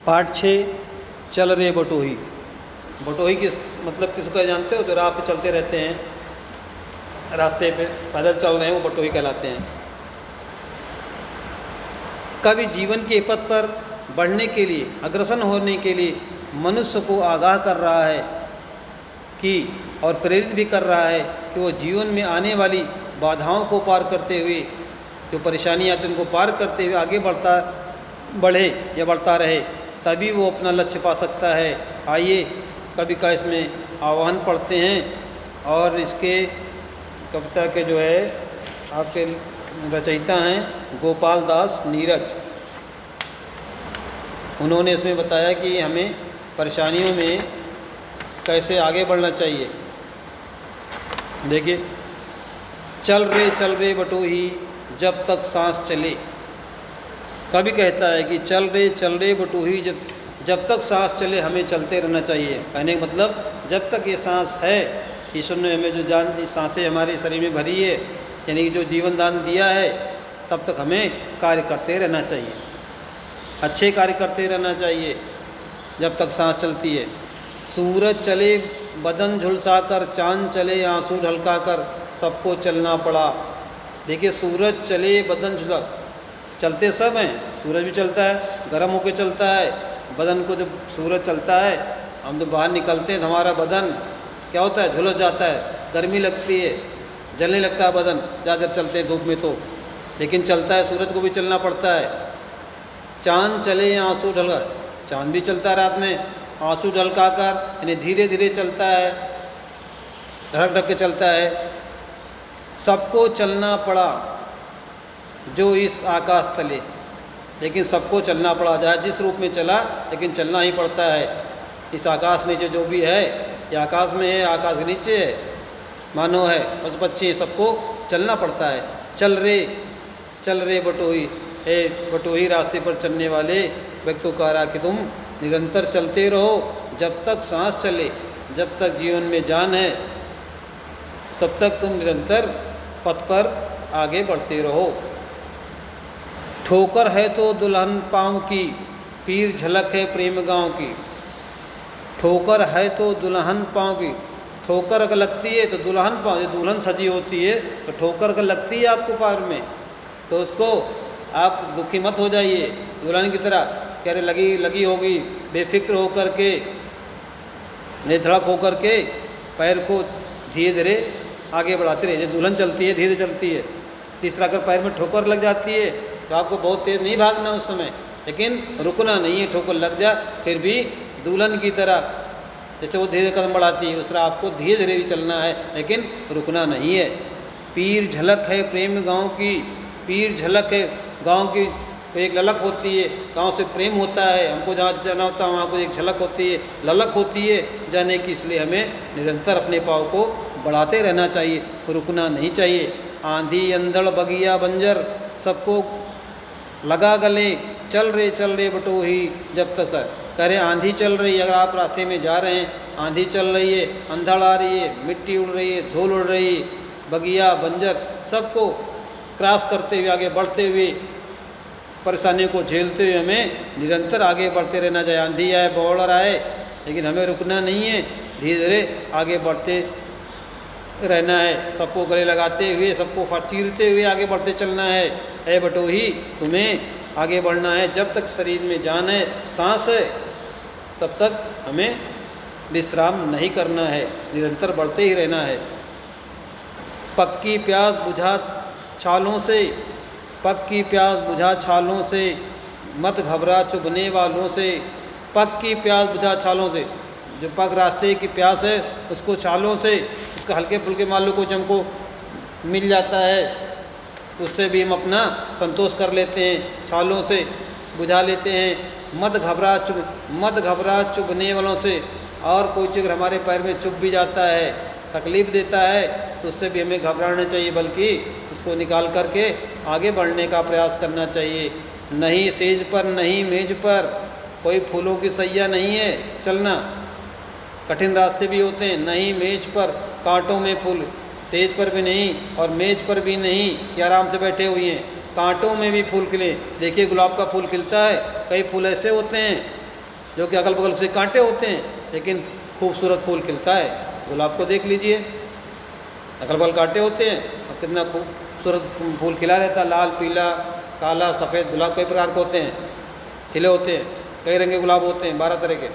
पाठ 6 चल रे बटोही। बटोही किस मतलब किसको जानते हो? जो राह पे चलते रहते हैं, रास्ते पे पैदल चल रहे हैं, वो बटोही कहलाते हैं। कवि जीवन के पथ पर बढ़ने के लिए, अग्रसर होने के लिए मनुष्य को आगाह कर रहा है कि और प्रेरित भी कर रहा है कि वो जीवन में आने वाली बाधाओं को पार करते हुए, जो परेशानियाँ आती हैं उनको पार करते हुए आगे बढ़े या बढ़ता रहे, तभी वो अपना लक्ष्य पा सकता है। आइए कवि का इसमें आह्वान पढ़ते हैं और इसके कविता के जो है आपके रचयिता हैं गोपाल दास नीरज। उन्होंने इसमें बताया कि हमें परेशानियों में कैसे आगे बढ़ना चाहिए। देखिए, चल रे बटोही जब तक सांस चले। कवि कहता है कि चल रे बटोही जब तक सांस चले हमें चलते रहना चाहिए। कहने का मतलब जब तक ये सांस है, ईश्वर ने हमें जो जान सांसें हमारे शरीर में भरी है, यानी कि जो जीवन दान दिया है, तब तक हमें कार्य करते रहना चाहिए, अच्छे कार्य करते रहना चाहिए जब तक सांस चलती है। सूरज चले बदन झुलसाकर, चांद चले आंसू ढलकाकर, सबको चलना पड़ा। देखिए, सूरज चले बदन झुला, चलते सब हैं, सूरज भी चलता है, गर्म होकर चलता है। बदन को जब सूरज चलता है, हम जब बाहर निकलते हैं तो हमारा बदन क्या होता है, झुलस जाता है, गर्मी लगती है, जलने लगता है बदन ज़्यादा चलते हैं धूप में तो, लेकिन चलता है, सूरज को भी चलना पड़ता है। चांद चले आंसू ढलका, चांद भी चलता है रात में, आंसू ढलकाकर यानी धीरे धीरे चलता है, ढक ढक के चलता है। सबको चलना पड़ा जो इस आकाश तले, लेकिन सबको चलना पड़ा, चाहे जिस रूप में चला, लेकिन चलना ही पड़ता है। इस आकाश नीचे जो भी है, ये आकाश में है, आकाश के नीचे है, मानव है, पशु पक्षी है, सबको चलना पड़ता है। चल रे बटोही, हे बटोही रास्ते पर चलने वाले व्यक्ति को कह रहा कि तुम निरंतर चलते रहो, जब तक सांस चले, जब तक जीवन में जान है, तब तक तुम निरंतर पथ पर आगे बढ़ते रहो। ठोकर है तो दुल्हन पाँव की, पीर झलक है प्रेम गाँव की। ठोकर है तो दुल्हन पाँव की, ठोकर अगर लगती है तो दुल्हन पाँव, जो दुल्हन सजी होती है तो ठोकर अगर लगती है आपको पैर में, तो उसको आप दुखी मत हो जाइए, दुल्हन की तरह कह रहे लगी होगी, बेफिक्र होकर के, निधड़क होकर के पैर को धीरे धीरे आगे बढ़ाते रहिए। दुल्हन चलती है, धीरे चलती है, इस तरह अगर पैर में ठोकर लग जाती है तो आपको बहुत तेज़ नहीं भागना उस समय, लेकिन रुकना नहीं है। ठोकर लग जाए फिर भी दुल्हन की तरह, जैसे वो धीरे कदम बढ़ाती है, उस तरह आपको धीरे धीरे भी चलना है, लेकिन रुकना नहीं है। पीर झलक है प्रेम गाँव की, पीर झलक है गाँव की, तो एक ललक होती है, गांव से प्रेम होता है, हमको जहाँ जाना होता है वहाँ को एक झलक होती है, ललक होती है जाने की, इसलिए हमें निरंतर अपने पाँव को बढ़ाते रहना चाहिए, रुकना नहीं चाहिए। आंधी अंधड़ बगिया बंजर, सबको लगा गले, चल रे बटोही जब तक। सर कह रहे आंधी चल रही है, अगर आप रास्ते में जा रहे हैं, आंधी चल रही है, अंधड़ आ रही है, मिट्टी उड़ रही है, धूल उड़ रही है, बगिया बंजर, सबको क्रॉस करते हुए आगे बढ़ते हुए, परेशानियों को झेलते हुए हमें निरंतर आगे बढ़ते रहना चाहिए। आंधी आए, बौड़र आए, लेकिन हमें रुकना नहीं है, धीरे धीरे आगे बढ़ते रहना है। सबको गले लगाते हुए, सबको चीरते हुए आगे बढ़ते चलना है। ऐ बटोही, तुम्हें आगे बढ़ना है, जब तक शरीर में जान है, सांस है, तब तक हमें विश्राम नहीं करना है, निरंतर बढ़ते ही रहना है। पक्की प्यास बुझा छालों से, पक्की प्यास बुझा छालों से, मत घबरा चुभने वालों से। पक्की प्यास बुझा छालों से, जो पग रास्ते की प्यास है उसको छालों से, उसका हल्के फुल्के मालूम को जब हमको मिल जाता है, उससे भी हम अपना संतोष कर लेते हैं, छालों से बुझा लेते हैं। मत घबरा चुभने वालों से, और कोई चीज़ हमारे पैर में चुभ भी जाता है, तकलीफ़ देता है, तो उससे भी हमें घबराना चाहिए, बल्कि उसको निकाल करके आगे बढ़ने का प्रयास करना चाहिए। नहीं सेज पर नहीं मेज पर, कोई फूलों की सैया नहीं है चलना, कठिन रास्ते भी होते हैं। नहीं मेज पर कांटों में फूल, सेज पर भी नहीं और मेज पर भी नहीं कि आराम से बैठे हुए हैं, कांटों में भी फूल खिले। देखिए गुलाब का फूल खिलता है, कई फूल ऐसे होते हैं जो कि अगल बगल से कांटे होते हैं, लेकिन खूबसूरत फूल खिलता है। गुलाब को देख लीजिए, अगल बगल कांटे होते हैं और कितना खूबसूरत फूल खिला रहता है, लाल, पीला, काला, सफ़ेद गुलाब कई प्रकार के होते हैं, खिले होते हैं, कई रंग के गुलाब होते हैं, 12 तरह के।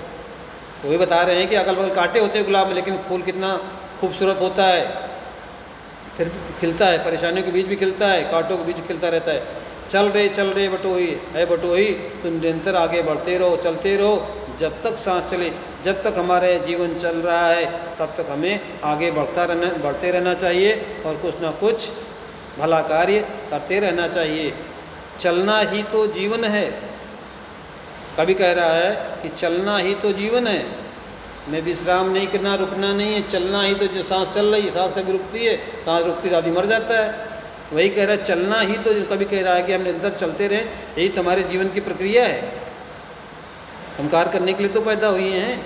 तो वही बता रहे हैं कि अगल बगल कांटे होते हैं गुलाब में, लेकिन फूल कितना खूबसूरत होता है, फिर खिलता है, परेशानियों के बीच भी खिलता है, कांटों के बीच खिलता रहता है। चल रे बटोही, है बटोही, तुम निरंतर आगे बढ़ते रहो, चलते रहो, जब तक सांस चले, जब तक हमारे जीवन चल रहा है तब तक हमें आगे बढ़ते रहना चाहिए और कुछ ना कुछ भला कार्य करते रहना चाहिए। चलना ही तो जीवन है। कभी कह रहा है कि चलना ही तो जीवन है, मैं विश्राम नहीं करना, रुकना नहीं है, चलना ही तो, जो सांस चल रही है, सांस कभी रुकती है, सांस रुकती तो आदमी मर जाता है। वही कह रहा है चलना ही तो, कभी कह रहा है कि हम निरंतर चलते रहें, यही तो हमारे जीवन की प्रक्रिया है। हम कार्य करने के लिए तो पैदा हुए हैं।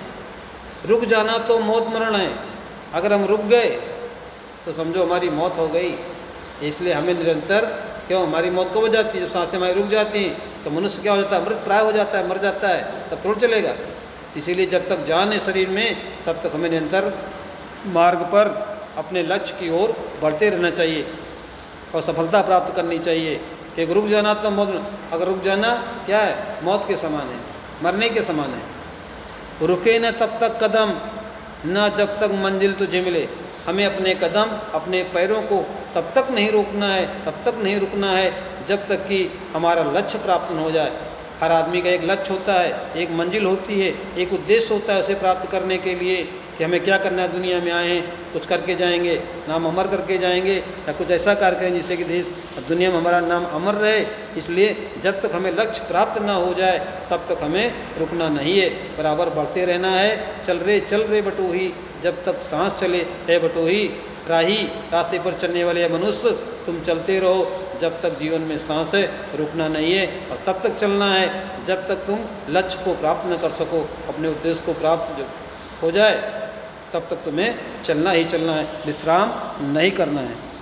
रुक जाना तो मौत मरण है, अगर हम रुक गए तो समझो हमारी मौत हो गई। इसलिए हमें निरंतर, क्यों, हमारी मौत कब हो जाती है, जब सांसें हमारी रुक जाती हैं तो मनुष्य क्या हो जाता है, मृत प्राय हो जाता है, मर जाता है, तब थोड़ा चलेगा। इसीलिए जब तक जान है शरीर में तब तक हमें निरंतर मार्ग पर अपने लक्ष्य की ओर बढ़ते रहना चाहिए और सफलता प्राप्त करनी चाहिए। कि रुक जाना तो मौत, अगर रुक जाना क्या है, मौत के समान है, मरने के समान है। रुके न तब तक कदम, न जब तक मंजिल तुझे मिले। हमें अपने कदम, अपने पैरों को तब तक नहीं रोकना है, तब तक नहीं रुकना है जब तक कि हमारा लक्ष्य प्राप्त न हो जाए। हर आदमी का एक लक्ष्य होता है, एक मंजिल होती है, एक उद्देश्य होता है उसे प्राप्त करने के लिए कि हमें क्या करना है, दुनिया में आए हैं कुछ करके जाएंगे, नाम अमर करके जाएंगे, या कुछ ऐसा कार्य करें जिससे कि देश और दुनिया में हमारा नाम अमर रहे। इसलिए जब तक हमें लक्ष्य प्राप्त ना हो जाए तब तक हमें रुकना नहीं है, बराबर बढ़ते रहना है। चल रे बटोही, जब तक सांस चले, है बटोही, राही, रास्ते पर चलने वाले मनुष्य, तुम चलते रहो जब तक जीवन में सांस है, रुकना नहीं है। और तब तक चलना है जब तक तुम लक्ष्य को प्राप्त न कर सको, अपने उद्देश्य को प्राप्त हो जाए तब तक तुम्हें चलना ही चलना है, विश्राम नहीं करना है।